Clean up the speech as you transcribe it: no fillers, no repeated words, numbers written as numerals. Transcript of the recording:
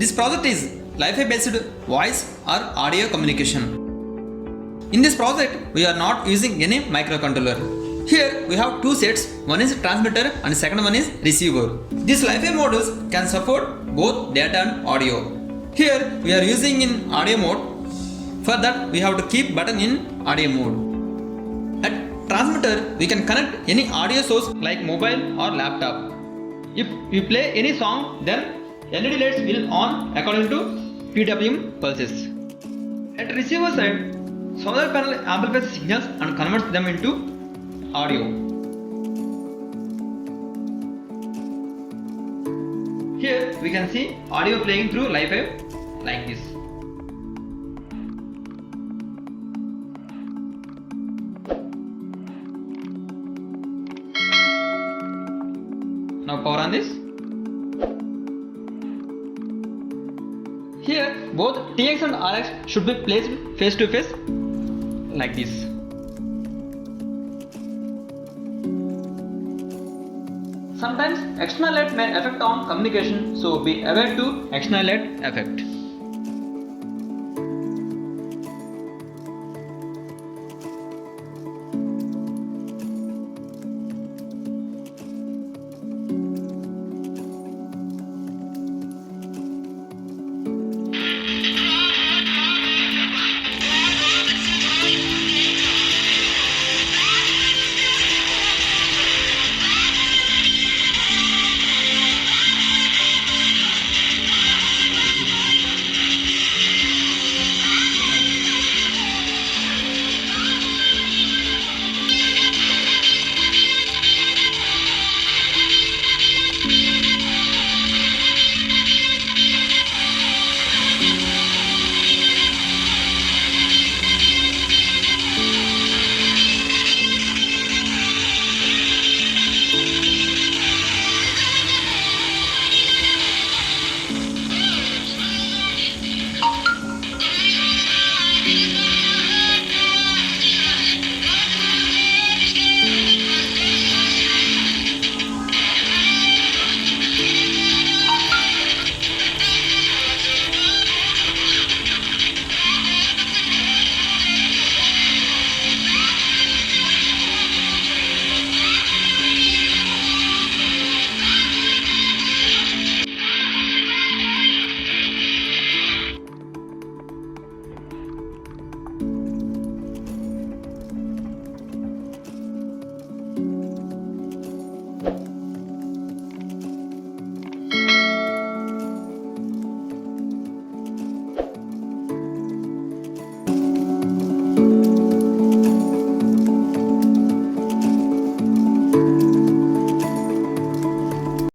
This project is LIFI based voice or audio communication. In this project, we are not using any microcontroller. Here we have two sets, one is transmitter and second one is receiver. These LIFI modules can support both data and audio. Here we are using in audio mode. For that we have to keep button in audio mode. At transmitter we can connect any audio source like mobile or laptop. If we play any song, then LED lights will on according to PWM pulses. At receiver side, solar panel amplifies signals and converts them into audio. Here we can see audio playing through LIFI like this. Now power on this. Here both TX and RX should be placed face to face like this. Sometimes external light may affect on communication, so be aware to external light effect.